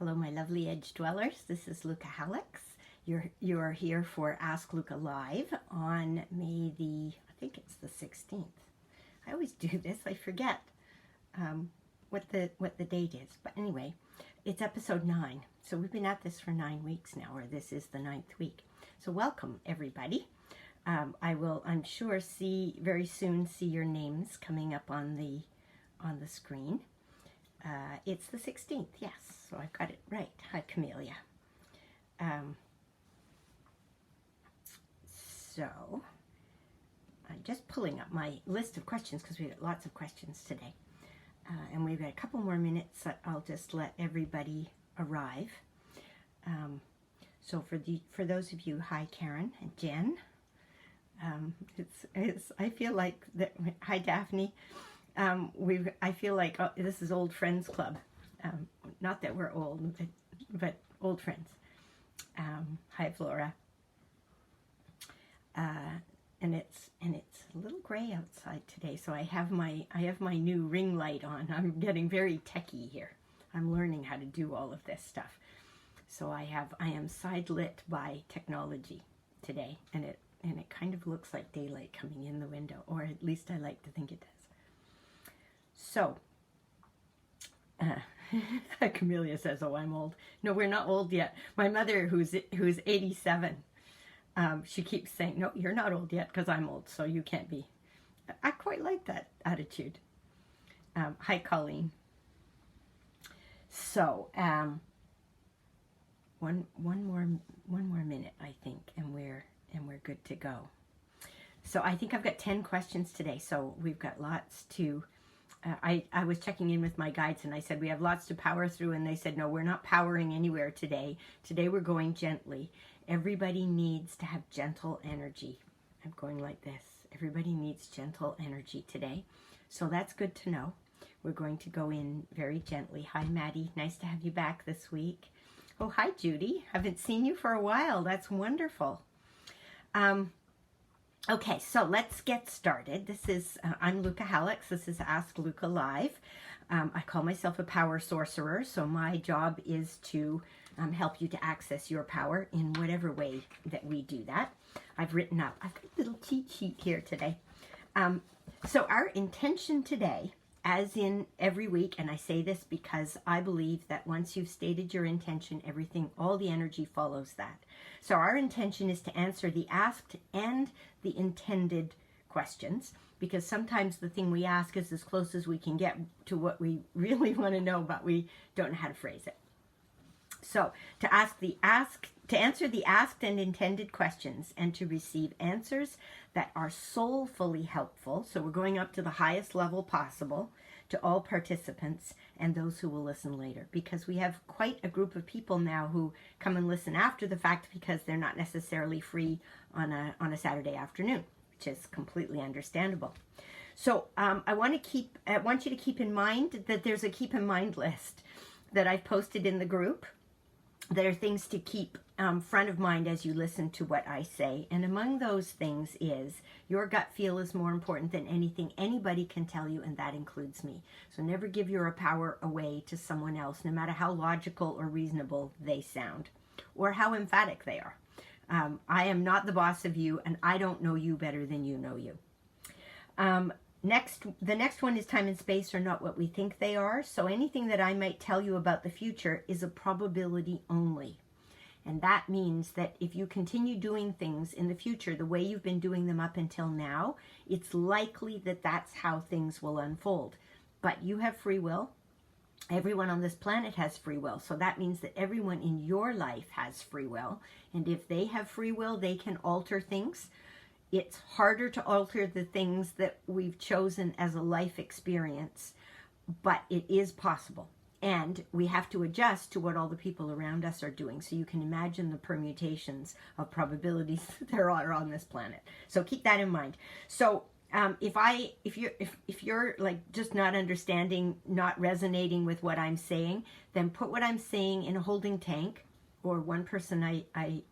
Hello, my lovely edge dwellers. This is Lucca. You are here for Ask Lucca Live on May I think it's the 16th. I always do this. I forget what the date is. But anyway, it's episode 9. So we've been at this for 9 weeks now, or this is the 9th week. So welcome, everybody. I'm sure very soon see your names coming up on the screen. It's the 16th, yes, so I got it right. Hi, Camellia. So, I'm just pulling up my list of questions because we got lots of questions today. And we've got a couple more minutes that I'll just let everybody arrive. So for those of you, hi Karen and Jen. I feel like that. Hi Daphne. I feel like this is old friends club. Not that we're old, but old friends. Hi Flora. And it's a little gray outside today, so I have my new ring light on. I'm getting very techie here. I'm learning how to do all of this stuff. So I am side lit by technology today, and it kind of looks like daylight coming in the window, or at least I like to think it does. So, Camellia says, "Oh, I'm old." No, we're not old yet. My mother, who's 87, she keeps saying, "No, you're not old yet because I'm old, so you can't be." I quite like that attitude. Hi, Colleen. So, one more minute, I think, and we're good to go. So I think I've got 10 questions today. So we've got lots to. I was checking in with my guides and I said, we have lots to power through, and they said, no, we're not powering anywhere today. Today we're going gently. Everybody needs to have gentle energy. I'm going like this. Everybody needs gentle energy today. So that's good to know. We're going to go in very gently. Hi, Maddie. Nice to have you back this week. Oh, hi, Judy. Haven't seen you for a while. That's wonderful. Okay, so let's get started. This is, I'm Lucca. This is Ask Lucca Live. I call myself a power sorcerer, so my job is to help you to access your power in whatever way that we do that. I've got a little cheat sheet here today. So our intention today, as in every week, and I say this because I believe that once you've stated your intention, all the energy follows that. So our intention is to answer the asked and the intended questions, because sometimes the thing we ask is as close as we can get to what we really want to know, but we don't know how to phrase it. So to answer the asked and intended questions and to receive answers that are soulfully helpful, so we're going up to the highest level possible to all participants and those who will listen later, because we have quite a group of people now who come and listen after the fact because they're not necessarily free on a Saturday afternoon, which is completely understandable. So I want you to keep in mind that there's a keep in mind list that I've posted in the group. There are things to keep front of mind as you listen to what I say. And among those things is your gut feel is more important than anything anybody can tell you, and that includes me. So never give your power away to someone else, no matter how logical or reasonable they sound or how emphatic they are. I am not the boss of you, and I don't know you better than you know you. The next one is time and space are not what we think they are. So anything that I might tell you about the future is a probability only. And that means that if you continue doing things in the future the way you've been doing them up until now, it's likely that that's how things will unfold. But you have free will. Everyone on this planet has free will. So that means that everyone in your life has free will. And if they have free will, they can alter things. It's harder to alter the things that we've chosen as a life experience, but it is possible. And we have to adjust to what all the people around us are doing. So you can imagine the permutations of probabilities there are on this planet. So keep that in mind. So if you're like just not understanding, not resonating with what I'm saying, then put what I'm saying in a holding tank, or one person I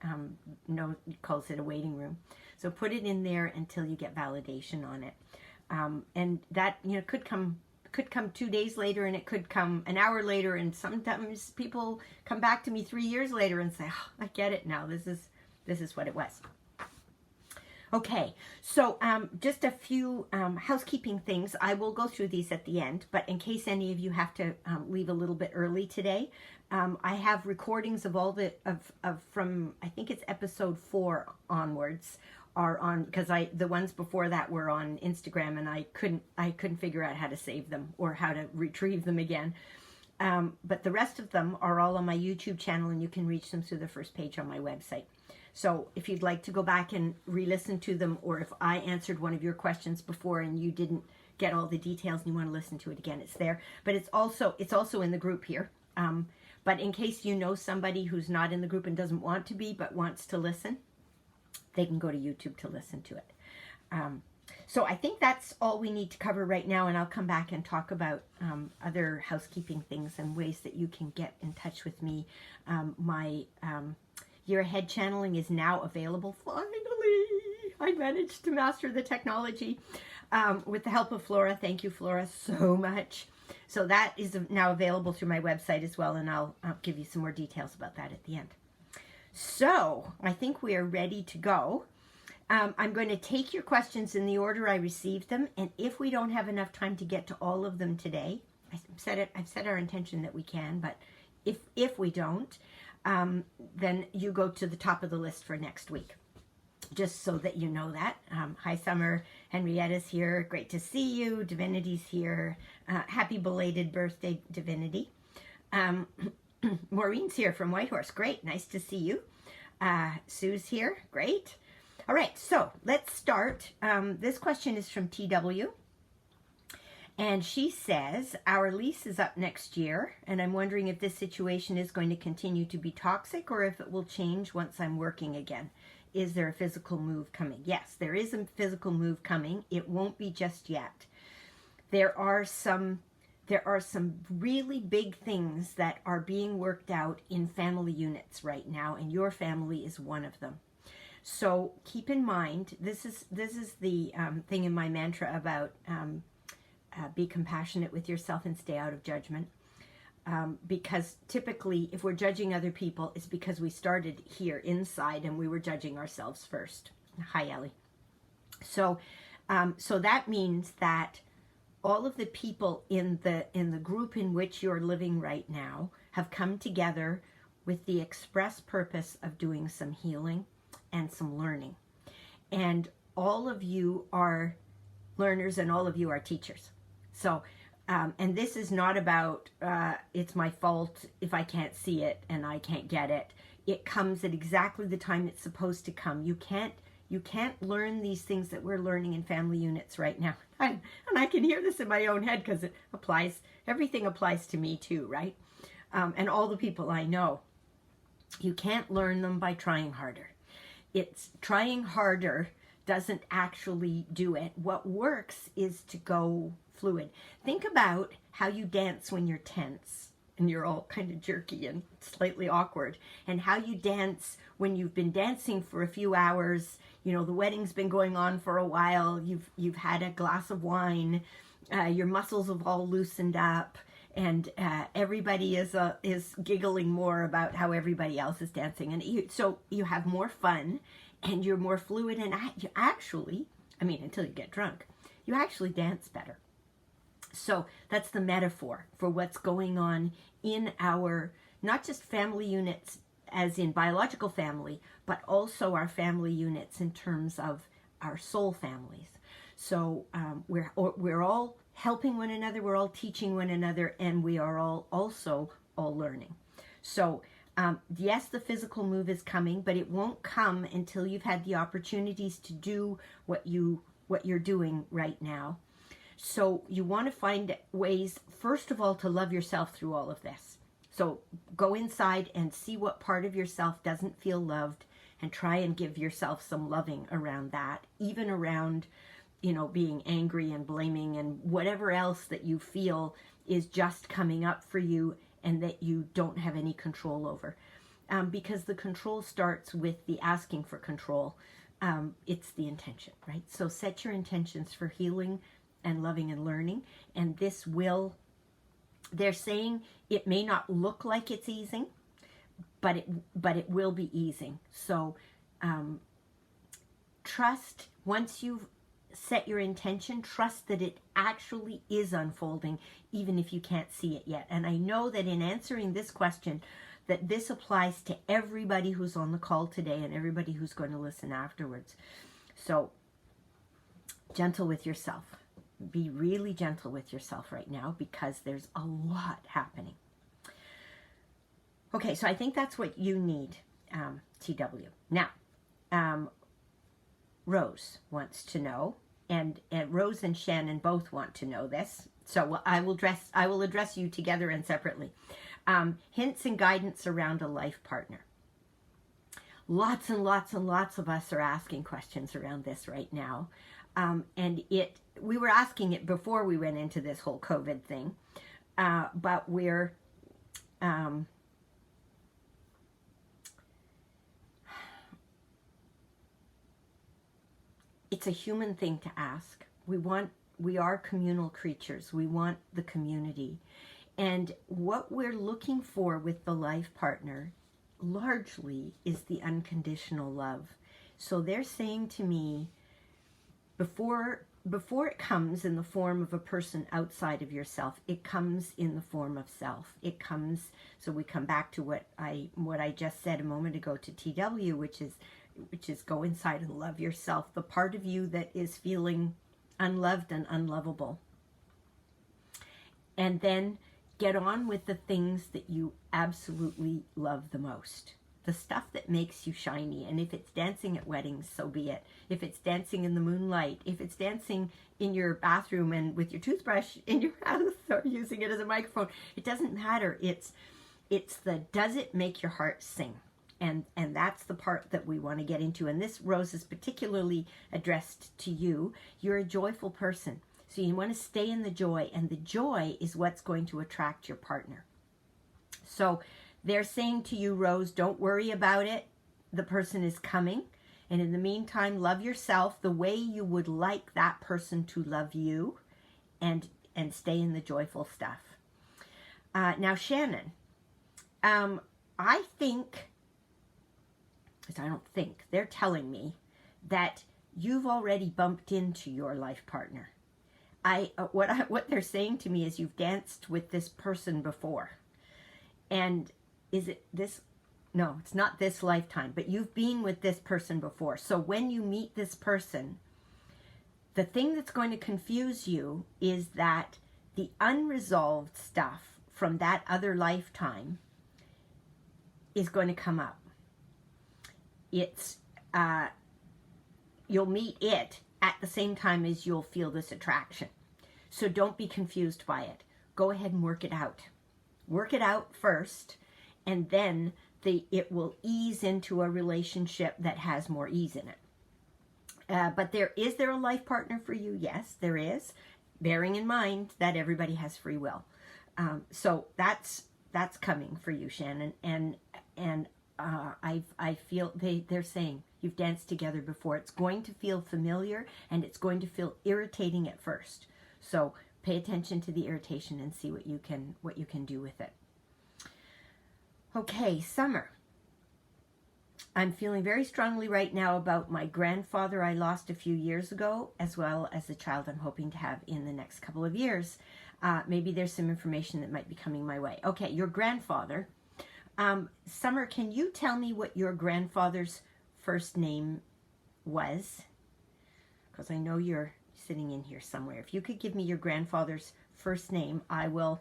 know calls it a waiting room. So put it in there until you get validation on it. And that could come could come 2 days later, and it could come an hour later, and sometimes people come back to me 3 years later and say, oh, I get it now. This is what it was. Okay, so just a few housekeeping things. I will go through these at the end, but in case any of you have to leave a little bit early today, I have recordings of all the from, I think it's episode 4 onwards, are on, because the ones before that were on Instagram, and I couldn't figure out how to save them or how to retrieve them again. But the rest of them are all on my YouTube channel, and you can reach them through the first page on my website. So if you'd like to go back and re-listen to them, or if I answered one of your questions before and you didn't get all the details and you want to listen to it again, it's there. But it's also in the group here. But in case you know somebody who's not in the group and doesn't want to be but wants to listen, they can go to YouTube to listen to it. So I think that's all we need to cover right now, and I'll come back and talk about other housekeeping things and ways that you can get in touch with me. My Year Ahead channeling is now available. Finally, I managed to master the technology with the help of Flora. Thank you, Flora, so much. So that is now available through my website as well, and I'll give you some more details about that at the end. So I think we are ready to go. I'm going to take your questions in the order I received them, and if we don't have enough time to get to all of them today, I've set our intention that we can, but if we don't, then you go to the top of the list for next week, just so that you know that. Hi, Summer. Henrietta's here. Great to see you. Divinity's here. Happy belated birthday, Divinity. Maureen's here from Whitehorse. Great. Nice to see you. Sue's here. Great. All right, so let's start. This question is from TW. And she says, our lease is up next year, and I'm wondering if this situation is going to continue to be toxic or if it will change once I'm working again. Is there a physical move coming? Yes, there is a physical move coming. It won't be just yet. There are some really big things that are being worked out in family units right now, and your family is one of them. So keep in mind, this is the thing in my mantra about be compassionate with yourself and stay out of judgment. Because typically, if we're judging other people, it's because we started here inside and we were judging ourselves first. Hi, Ellie. So that means that all of the people in the group in which you're living right now have come together with the express purpose of doing some healing and some learning. And all of you are learners and all of you are teachers. So, and this is not about, it's my fault if I can't see it and I can't get it. It comes at exactly the time it's supposed to come. You can't learn these things that we're learning in family units right now. And I can hear this in my own head because it applies, everything applies to me too, right? And all the people I know. You can't learn them by trying harder. It's trying harder doesn't actually do it. What works is to go fluid. Think about how you dance when you're tense and you're all kind of jerky and slightly awkward, and how you dance when you've been dancing for a few hours. You know, the wedding's been going on for a while. You've had a glass of wine. Your muscles have all loosened up, and everybody is giggling more about how everybody else is dancing, and so you have more fun and you're more fluid, and you actually, I mean, until you get drunk, you actually dance better. So that's the metaphor for what's going on in our, not just family units as in biological family, but also our family units in terms of our soul families. So we're all helping one another, we're all teaching one another, and we are all also all learning. So yes, the physical move is coming, but it won't come until you've had the opportunities to do what you're doing right now. So you want to find ways, first of all, to love yourself through all of this. So go inside and see what part of yourself doesn't feel loved, and try and give yourself some loving around that, even around, you know, being angry and blaming and whatever else that you feel is just coming up for you and that you don't have any control over. Because the control starts with the asking for control. It's the intention, right? So set your intentions for healing and loving and learning. And this will, they're saying it may not look like it's easing, but it will be easing. So trust, once you've set your intention, trust that it actually is unfolding, even if you can't see it yet. And I know that in answering this question, that this applies to everybody who's on the call today and everybody who's going to listen afterwards. So gentle with yourself. Be really gentle with yourself right now, because there's a lot happening. Okay, so I think that's what you need, TW. Now, Rose wants to know, and Rose and Shannon both want to know this. So I will address you together and separately. Hints and guidance around a life partner. Lots and lots and lots of us are asking questions around this right now. And we were asking it before we went into this whole COVID thing. But we're, it's a human thing to ask. We are communal creatures. We want the community. And what we're looking for with the life partner largely is the unconditional love. So they're saying to me, before it comes in the form of a person outside of yourself, it comes in the form of self. It comes, so we come back to what I just said a moment ago to TW, which is go inside and love yourself, the part of you that is feeling unloved and unlovable. And then get on with the things that you absolutely love the most. The stuff that makes you shiny. And if it's dancing at weddings, so be it. If it's dancing in the moonlight, if it's dancing in your bathroom and with your toothbrush in your house or using it as a microphone, it doesn't matter. It's the, does it make your heart sing? And that's the part that we want to get into. And this, Rose, is particularly addressed to you. You're a joyful person. So you want to stay in the joy. And the joy is what's going to attract your partner. So they're saying to you, Rose, don't worry about it. The person is coming. And in the meantime, love yourself the way you would like that person to love you. And stay in the joyful stuff. Now, Shannon, I think... I don't think, they're telling me that you've already bumped into your life partner. What they're saying to me is you've danced with this person before. And is it this? No, it's not this lifetime, but you've been with this person before. So when you meet this person, the thing that's going to confuse you is that the unresolved stuff from that other lifetime is going to come up. It's you'll meet it at the same time as you'll feel this attraction. So don't be confused by it. Go ahead and work it out. Work it out first, and then it will ease into a relationship that has more ease in it. But is there a life partner for you? Yes, there is. Bearing in mind that everybody has free will. So that's coming for you, Shannon, and I feel they're saying you've danced together before. It's going to feel familiar and it's going to feel irritating at first. So pay attention to the irritation and see what you can do with it. Okay, Summer. I'm feeling very strongly right now about my grandfather I lost a few years ago, as well as the child I'm hoping to have in the next couple of years. Maybe there's some information that might be coming my way. Okay, your grandfather. Summer, can you tell me what your grandfather's first name was? Because I know you're sitting in here somewhere. If you could give me your grandfather's first name, I will.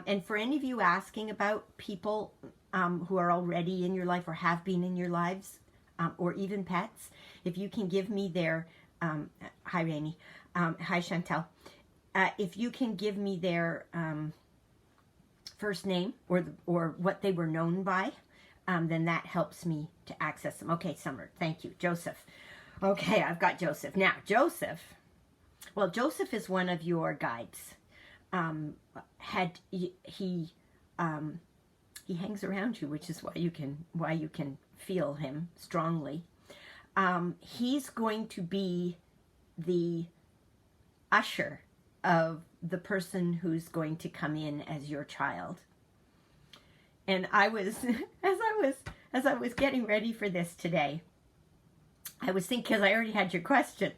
And for any of you asking about people who are already in your life or have been in your lives, or even pets, if you can give me their, hi Rainey, hi Chantel, if you can give me their first name or what they were known by, then that helps me to access them. Okay, Summer, thank you. Joseph. Okay, I've got Joseph. Now, Joseph is one of your guides. He hangs around you, which is why you can feel him strongly. He's going to be the usher of the person who's going to come in as your child. And I was, as I was getting ready for this today, I was thinking, because I already had your question,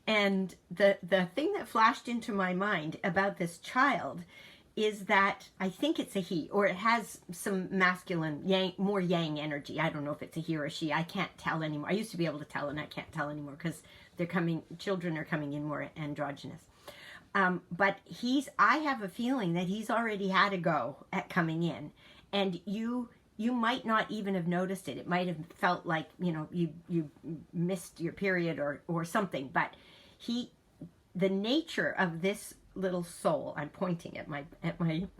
and the thing that flashed into my mind about this child is that I think it's a he, or it has some masculine, more yang energy. I don't know if it's a he or a she. I can't tell anymore. I used to be able to tell, and I can't tell anymore because children are coming in more androgynous. But I have a feeling that he's already had a go at coming in, and you might not even have noticed it. It might have felt like, you missed your period or something, but the nature of this little soul, I'm pointing at my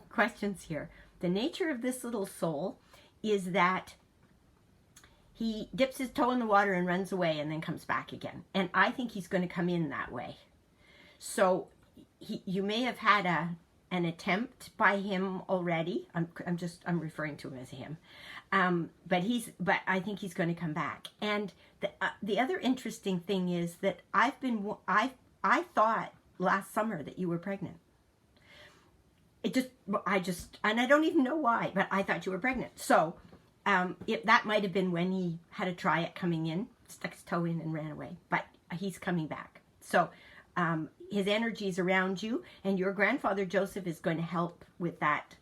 questions here. The nature of this little soul is that he dips his toe in the water and runs away and then comes back again. And I think he's going to come in that way. So you may have had an attempt by him already. I'm referring to him as him. But I think he's going to come back. And the other interesting thing is that I thought last summer that you were pregnant. And I don't even know why, but I thought you were pregnant. So that might have been when he had a try at coming in, stuck his toe in and ran away, but he's coming back. So his energy is around you, and your grandfather Joseph is going to help with that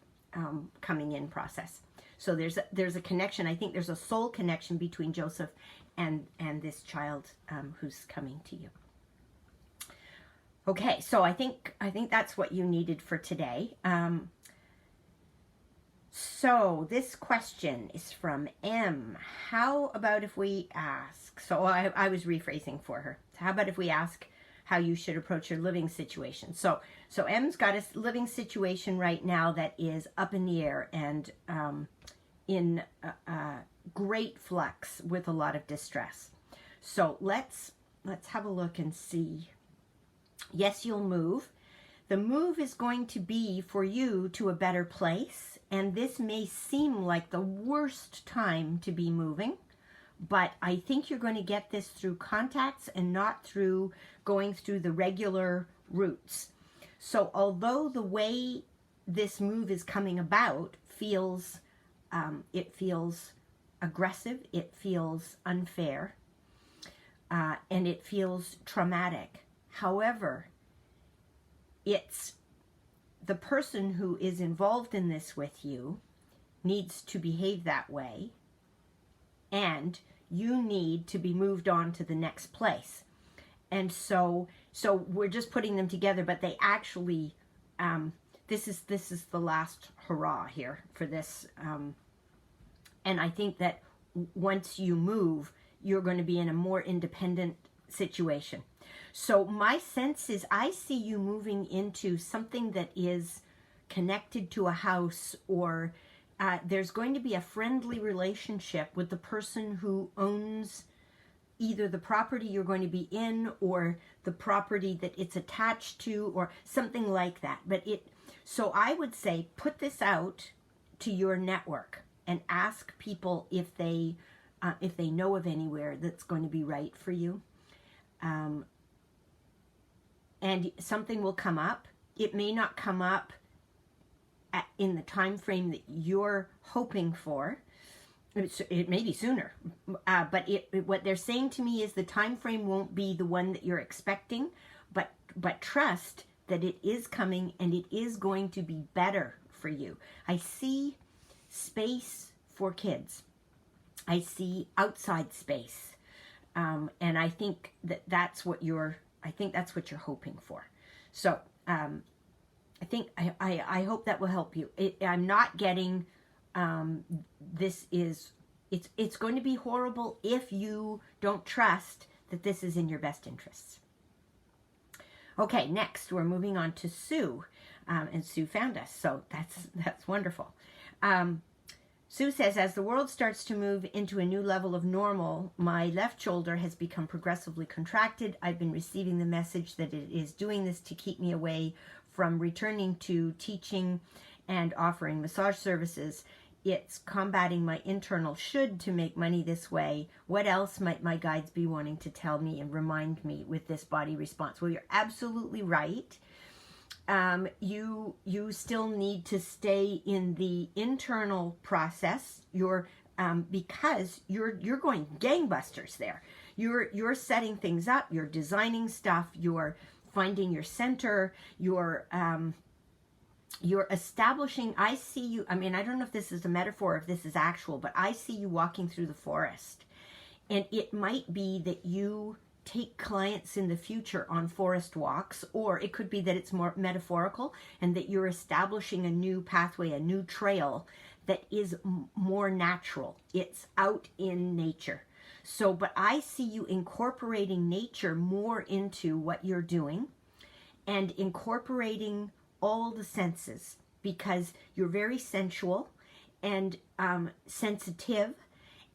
coming in process. So there's a connection. I think there's a soul connection between Joseph and this child who's coming to you. Okay, so I think that's what you needed for today. So this question is from M. How about if we ask, so I was rephrasing for her. How about if we ask how you should approach your living situation? So M's got a living situation right now that is up in the air and in great flux with a lot of distress. So let's have a look and see. Yes, you'll move. The move is going to be for you to a better place, and this may seem like the worst time to be moving, but I think you're going to get this through contacts and not through going through the regular routes. So although the way this move is coming about feels aggressive, it feels unfair, and it feels traumatic. However, it's the person who is involved in this with you needs to behave that way, and you need to be moved on to the next place. And so we're just putting them together, but they actually, this is the last hurrah here for this. And I think that once you move, you're going to be in a more independent situation. So my sense is I see you moving into something that is connected to a house, or there's going to be a friendly relationship with the person who owns either the property you're going to be in or the property that it's attached to, or something like that. So I would say put this out to your network and ask people if they know of anywhere that's going to be right for you. And something will come up. It may not come up in the time frame that you're hoping for. It may be sooner, but what they're saying to me is the time frame won't be the one that you're expecting, but trust that it is coming and it is going to be better for you. I see space for kids. I see outside space, and I think that's what you're hoping for. So I hope that will help you. I'm not getting. It's going to be horrible if you don't trust that this is in your best interests. Okay, next we're moving on to Sue, and Sue found us, so that's wonderful. Sue says, as the world starts to move into a new level of normal, my left shoulder has become progressively contracted. I've been receiving the message that it is doing this to keep me away from returning to teaching and offering massage services. It's combating my internal should to make money this way. What else might my guides be wanting to tell me and remind me with this body response? Well, you're absolutely right. You still need to stay in the internal process. Because you're going gangbusters there. You're setting things up. You're designing stuff. You're finding your center. You're establishing. I see you. I mean, I don't know if this is a metaphor, if this is actual, but I see you walking through the forest, and it might be that you take clients in the future on forest walks, or it could be that it's more metaphorical and that you're establishing a new pathway, a new trail that is more natural. It's out in nature. So, but I see you incorporating nature more into what you're doing and incorporating all the senses, because you're very sensual and sensitive,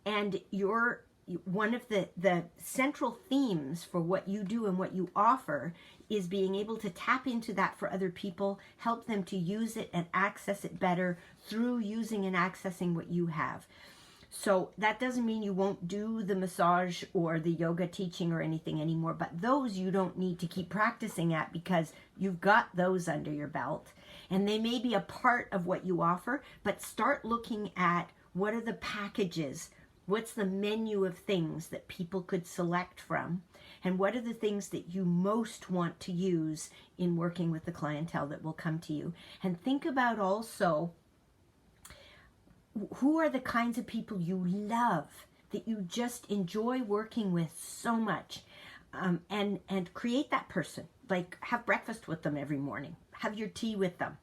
and you're one of the central themes for what you do and what you offer is being able to tap into that for other people, help them to use it and access it better through using and accessing what you have. So that doesn't mean you won't do the massage or the yoga teaching or anything anymore, but those you don't need to keep practicing at, because you've got those under your belt and they may be a part of what you offer. But start looking at what are the packages. What's the menu of things that people could select from? And what are the things that you most want to use in working with the clientele that will come to you? And think about also, who are the kinds of people you love, that you just enjoy working with so much? And create that person. Like, have breakfast with them every morning. Have your tea with them.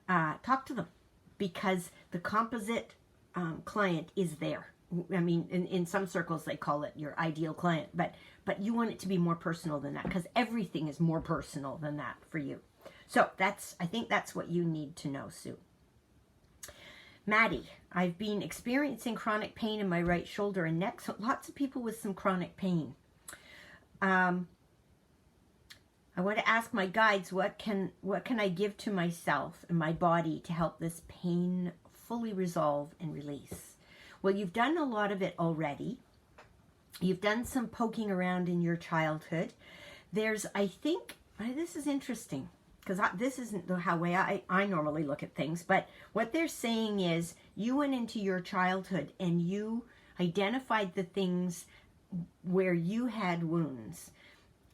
Talk to them. Because the composite client is there. I mean, in some circles they call it your ideal client, but you want it to be more personal than that, because everything is more personal than that for you. So I think that's what you need to know, Sue. Maddie, I've been experiencing chronic pain in my right shoulder and neck. So lots of people with some chronic pain. I want to ask my guides, what can I give to myself and my body to help this pain fully resolve and release? Well, you've done a lot of it already. You've done some poking around in your childhood. There's, I think, this is interesting, because this isn't the way I normally look at things, but what they're saying is you went into your childhood and you identified the things where you had wounds,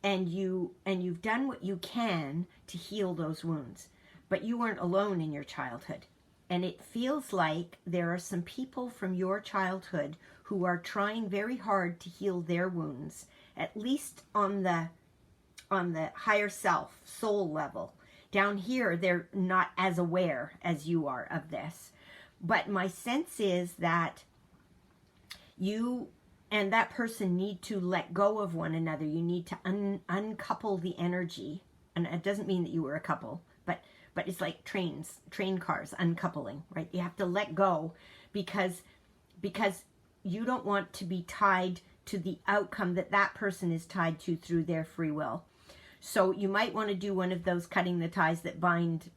and you've done what you can to heal those wounds, but you weren't alone in your childhood. And it feels like there are some people from your childhood who are trying very hard to heal their wounds, at least on the higher self, soul level. Down here, they're not as aware as you are of this. But my sense is that you and that person need to let go of one another. You need to uncouple the energy. And it doesn't mean that you were a couple, but it's like train cars, uncoupling, right? You have to let go because you don't want to be tied to the outcome that person is tied to through their free will. So you might want to do one of those cutting the ties that bind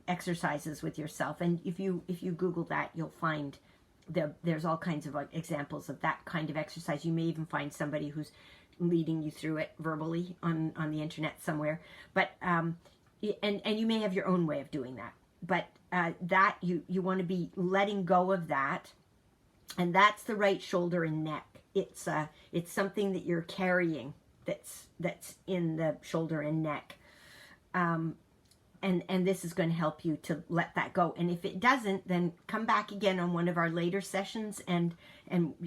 exercises with yourself. And if you Google that, you'll find there's all kinds of examples of that kind of exercise. You may even find somebody who's leading you through it verbally on the internet somewhere. But and you may have your own way of doing that, but that you want to be letting go of that, and that's the right shoulder and neck. It's something that you're carrying that's in the shoulder and neck, and this is going to help you to let that go. And if it doesn't, then come back again on one of our later sessions and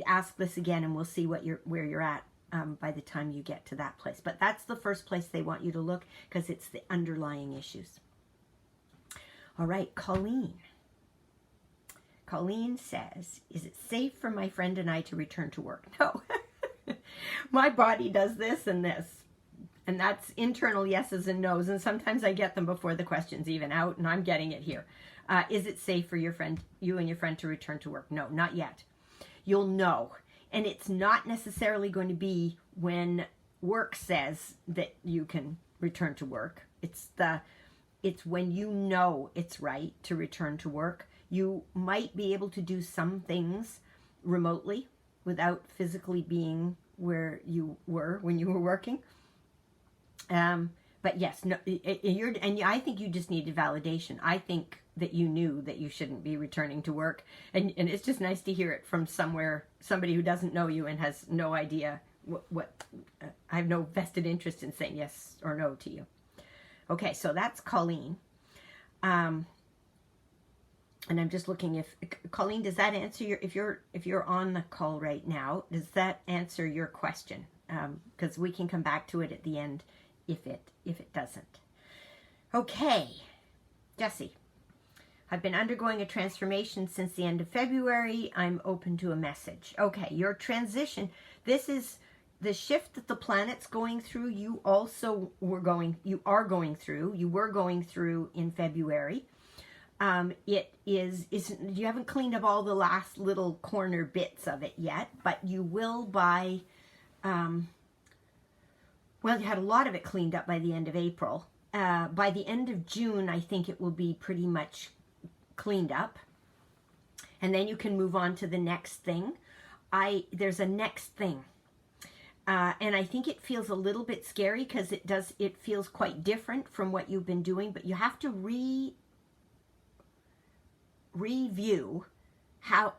ask this again, and we'll see where you're at. By the time you get to that place. But that's the first place they want you to look, because it's the underlying issues. All right, Colleen. Colleen says, is it safe for my friend and I to return to work? No. My body does this and this. And that's internal yeses and nos. And sometimes I get them before the question's even out, and I'm getting it here. Is it safe for you and your friend to return to work? No, not yet. You'll know. And it's not necessarily going to be when work says that you can return to work. It's when you know it's right to return to work. You might be able to do some things remotely without physically being where you were when you were working. But yes, no, and I think you just needed validation. I think that you knew that you shouldn't be returning to work, and it's just nice to hear it from somebody who doesn't know you and has no idea what I have no vested interest in saying yes or no to you. Okay, so that's Colleen. And I'm just looking if Colleen, does that answer if you're on the call right now, does that answer your question? Because we can come back to it at the end if it doesn't. Okay, Jessie. I've been undergoing a transformation since the end of February. I'm open to a message. Okay, your transition. This is the shift that the planet's going through. You were going through in February. It is you haven't cleaned up all the last little corner bits of it yet, but you will by well, you had a lot of it cleaned up by the end of April. By the end of June, I think it will be pretty much cleaned up. And then you can move on to the next thing. There's a next thing. And I think it feels a little bit scary because it feels quite different from what you've been doing, but you have to review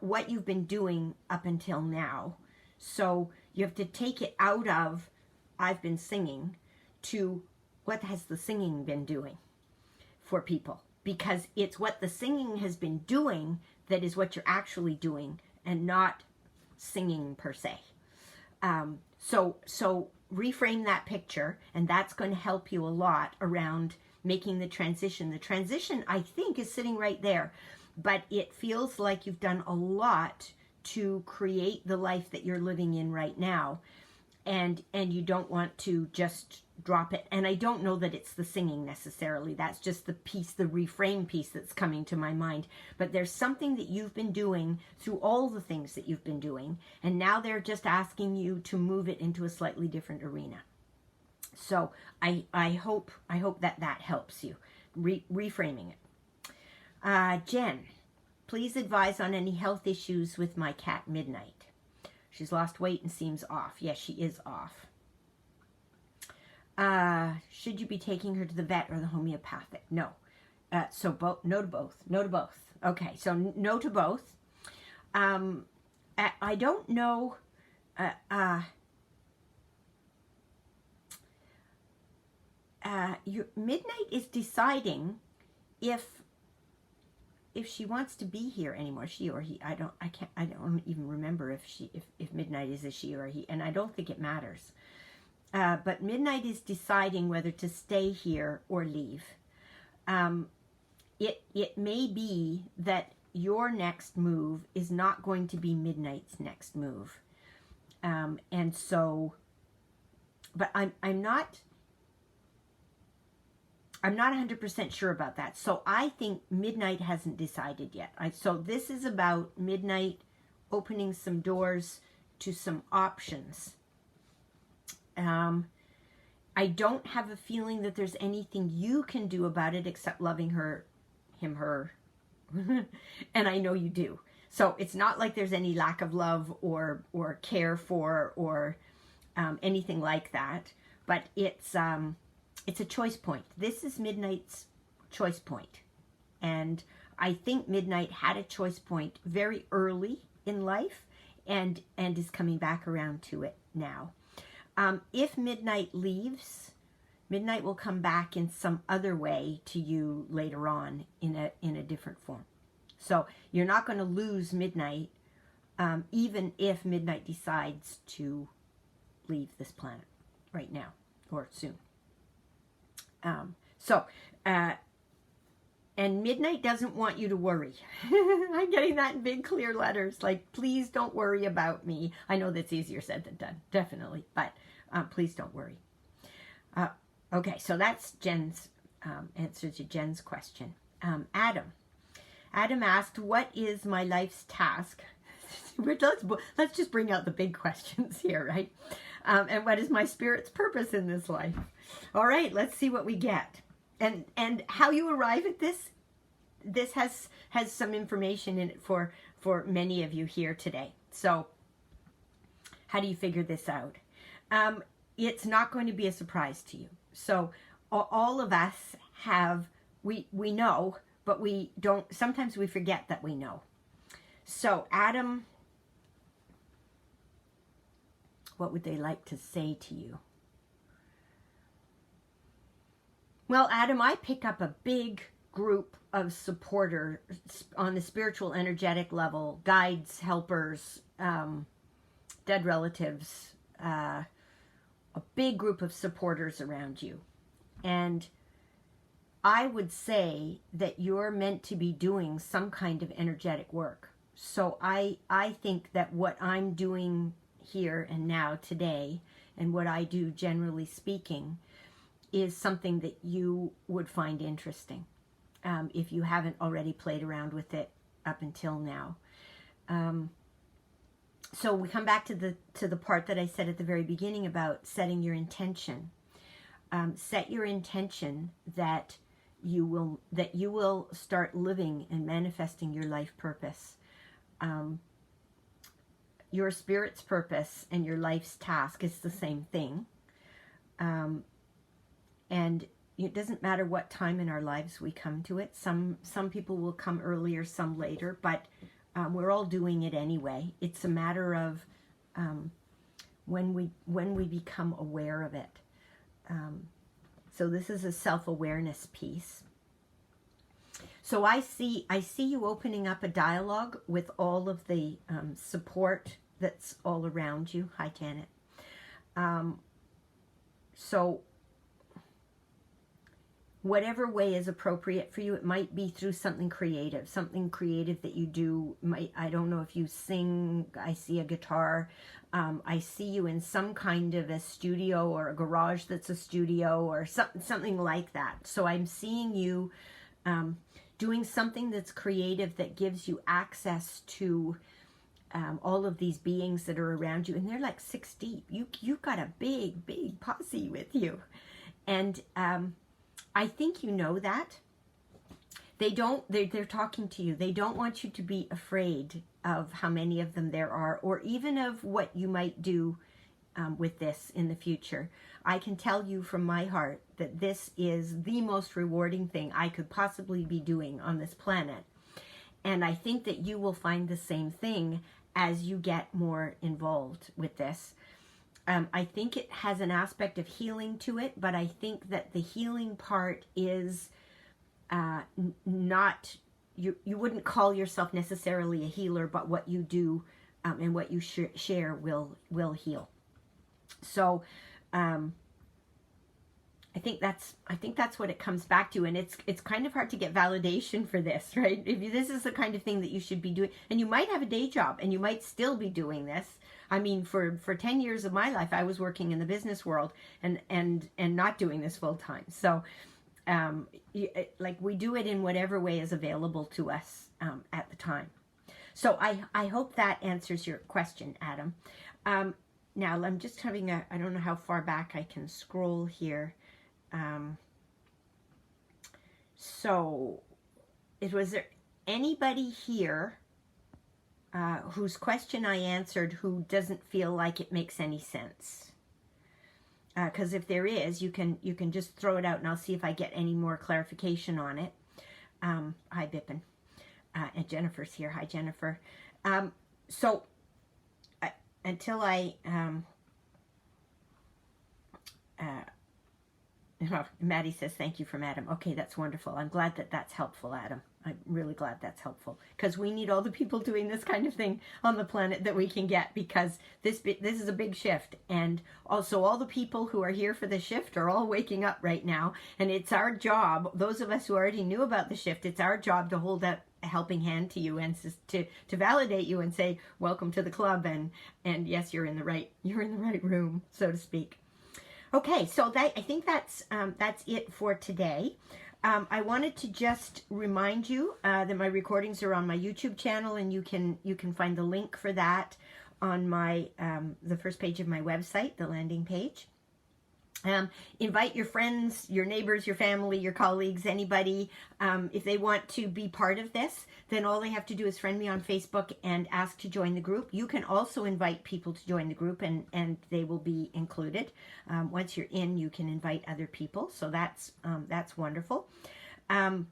what you've been doing up until now. So you have to take it out of I've been singing to what has the singing been doing for people, because it's what the singing has been doing that is what you're actually doing and not singing per se. So reframe that picture, and that's going to help you a lot around making the transition. The transition, I think, is sitting right there, but it feels like you've done a lot to create the life that you're living in right now, and you don't want to just drop it. And I don't know that it's the singing necessarily. That's just the piece, the reframe piece that's coming to my mind. But there's something that you've been doing through all the things that you've been doing, and now they're just asking you to move it into a slightly different arena. So I hope that helps you reframing it. Jen, please advise on any health issues with my cat Midnight. She's lost weight and seems off. Yes, she is off. Should you be taking her to the vet or the homeopathic? No. So no to both. No to both. Okay, so no to both. I don't know. Midnight is deciding if she wants to be here anymore. She or he. I don't even remember if Midnight is a she or a he, and I don't think it matters. But Midnight is deciding whether to stay here or leave. It may be that your next move is not going to be Midnight's next move. And so, but I'm not 100% sure about that. So I think Midnight hasn't decided yet. So this is about Midnight opening some doors to some options. I don't have a feeling that there's anything you can do about it except loving her, and I know you do. So it's not like there's any lack of love or care for or anything like that. But it's a choice point. This is Midnight's choice point, and I think Midnight had a choice point very early in life, and is coming back around to it now. If Midnight leaves, Midnight will come back in some other way to you later on in a different form. So you're not going to lose Midnight, even if Midnight decides to leave this planet right now or soon. And Midnight doesn't want you to worry. I'm getting that in big clear letters, like, please don't worry about me. I know that's easier said than done, definitely, but please don't worry. Okay, so that's Jen's answer to Jen's question. Adam asked, what is my life's task? Let's just bring out the big questions here, right? And what is my spirit's purpose in this life? All right, let's see what we get. And how you arrive at this has some information in it for many of you here today. So how do you figure this out? It's not going to be a surprise to you. So all of us have, we know, but we don't, sometimes we forget that we know. So Adam, what would they like to say to you? Well, Adam, I pick up a big group of supporters on the spiritual, energetic level, guides, helpers, dead relatives, a big group of supporters around you. And I would say that you're meant to be doing some kind of energetic work. So I think that what I'm doing here and now today, and what I do generally speaking, is something that you would find interesting, if you haven't already played around with it up until now. So we come back to the part that I said at the very beginning about setting your intention. Set your intention that you will start living and manifesting your life purpose. Your spirit's purpose and your life's task is the same thing. And it doesn't matter what time in our lives we come to it. Some people will come earlier, some later, but we're all doing it anyway. It's a matter of when we become aware of it. So this is a self-awareness piece. So I see you opening up a dialogue with all of the support that's all around you. Hi, Janet. So whatever way is appropriate for you, it might be through something creative that you do. I don't know if you sing. I see a guitar. I see you in some kind of a studio or a garage that's a studio or something like that. So I'm seeing you doing something that's creative that gives you access to all of these beings that are around you, and they're like 6 deep. You've got a big posse with you, and I think you know that. They're talking to you. They don't want you to be afraid of how many of them there are, or even of what you might do with this in the future. I can tell you from my heart that this is the most rewarding thing I could possibly be doing on this planet. And I think that you will find the same thing as you get more involved with this. I think it has an aspect of healing to it, but I think that the healing part is not, you wouldn't call yourself necessarily a healer, but what you do and what you share will heal. So I think that's what it comes back to, and it's kind of hard to get validation for this, right? If this is the kind of thing that you should be doing, and you might have a day job, and you might still be doing this. I mean, for 10 years of my life, I was working in the business world and not doing this full time. So, like, we do it in whatever way is available to us at the time. So I hope that answers your question, Adam. Now I'm just having I don't know how far back I can scroll here. So, was there anybody here whose question I answered who doesn't feel like it makes any sense? Because if there is, you can just throw it out and I'll see if I get any more clarification on it. Hi, Bippin. And Jennifer's here. Hi, Jennifer. So, until I... Maddie says, thank you from Adam. Okay, that's wonderful. I'm glad that that's helpful, Adam. I'm really glad that's helpful, because we need all the people doing this kind of thing on the planet that we can get, because this is a big shift. And also all the people who are here for the shift are all waking up right now. And it's our job, those of us who already knew about the shift, it's our job to hold up a helping hand to you and to validate you and say, welcome to the club. And yes, you're in the right room, so to speak. Okay, so I think that's it for today. I wanted to just remind you that my recordings are on my YouTube channel, and you can find the link for that on my the first page of my website, the landing page. Invite your friends, your neighbors, your family, your colleagues, anybody. If they want to be part of this, then all they have to do is friend me on Facebook and ask to join the group. You can also invite people to join the group, and they will be included. Once you're in, you can invite other people. So that's wonderful. I'm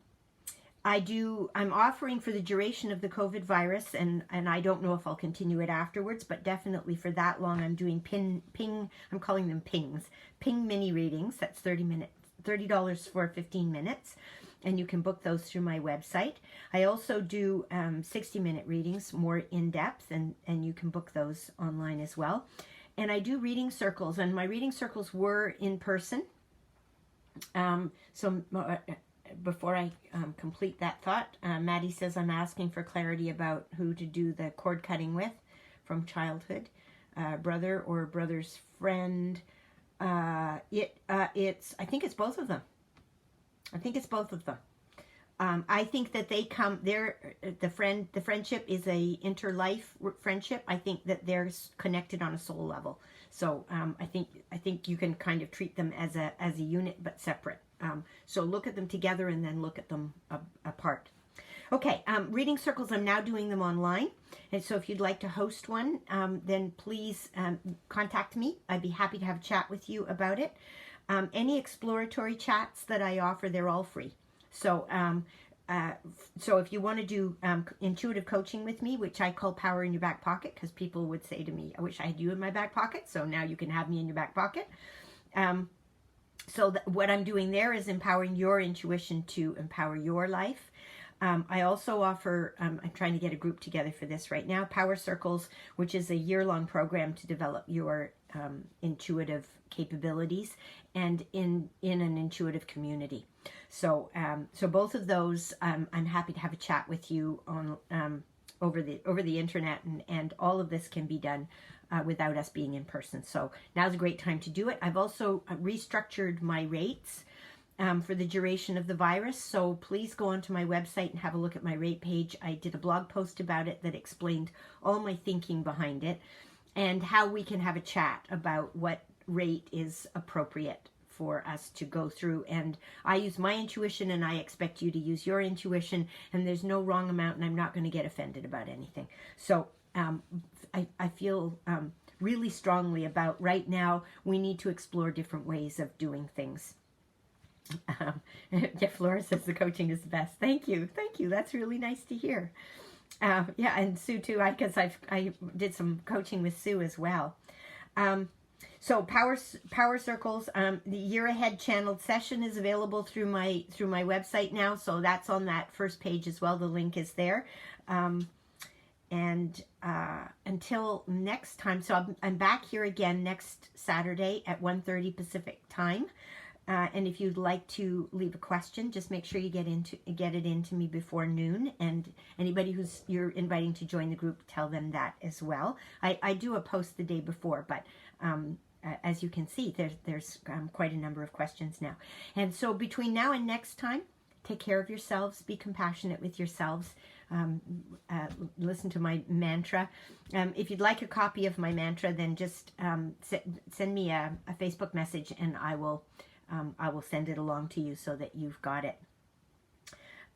offering for the duration of the COVID virus, and I don't know if I'll continue it afterwards, but definitely for that long, I'm doing ping, I'm calling them pings, ping mini readings. That's $30 for 15 minutes, and you can book those through my website. I also do 60-minute readings, more in-depth, and you can book those online as well. And I do reading circles, and my reading circles were in person. Before I complete that thought, Maddie says I'm asking for clarity about who to do the cord cutting with from childhood, brother or brother's friend. I think it's both of them. I think it's both of them. I think that they come there. The friendship is a interlife friendship. I think that they're connected on a soul level. So I think you can kind of treat them as a unit but separate. So look at them together and then look at them apart. Okay, reading circles, I'm now doing them online. And so if you'd like to host one, then please contact me. I'd be happy to have a chat with you about it. Any exploratory chats that I offer, they're all free. So so if you want to do intuitive coaching with me, which I call power in your back pocket, because people would say to me, I wish I had you in my back pocket. So now you can have me in your back pocket. So what I'm doing there is empowering your intuition to empower your life. I also offer, I'm trying to get a group together for this right now, Power Circles, which is a year-long program to develop your intuitive capabilities and in an intuitive community. So so both of those, I'm happy to have a chat with you on over the internet, and all of this can be done without us being in person. So now's a great time to do it. I've also restructured my rates for the duration of the virus. So please go onto my website and have a look at my rate page. I did a blog post about it that explained all my thinking behind it and how we can have a chat about what rate is appropriate for us to go through. And I use my intuition, and I expect you to use your intuition, and there's no wrong amount, and I'm not going to get offended about anything. So I feel really strongly about right now we need to explore different ways of doing things. Jeff Flora says the coaching is the best. Thank you. That's really nice to hear. Yeah, and Sue too, because I did some coaching with Sue as well. So Power Circles, the Year Ahead channeled session is available through my website now. So that's on that first page as well. The link is there. And until next time, so I'm back here again next Saturday at 1:30 Pacific time. And if you'd like to leave a question, just make sure you get it into me before noon. And anybody who's you're inviting to join the group, tell them that as well. I do a post the day before, but as you can see, there's quite a number of questions now. And so between now and next time, take care of yourselves, be compassionate with yourselves, listen to my mantra. If you'd like a copy of my mantra, then just send me a Facebook message, and I will send it along to you so that you've got it.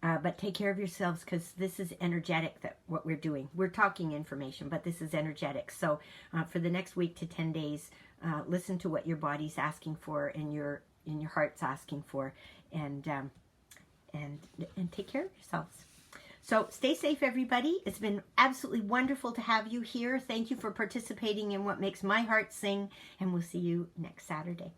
But take care of yourselves, because this is energetic, what we're doing. We're talking information, but this is energetic. So for the next week to 10 days, listen to what your body's asking for and your heart's asking for, and take care of yourselves. So stay safe, everybody. It's been absolutely wonderful to have you here. Thank you for participating in what makes my heart sing, and we'll see you next Saturday.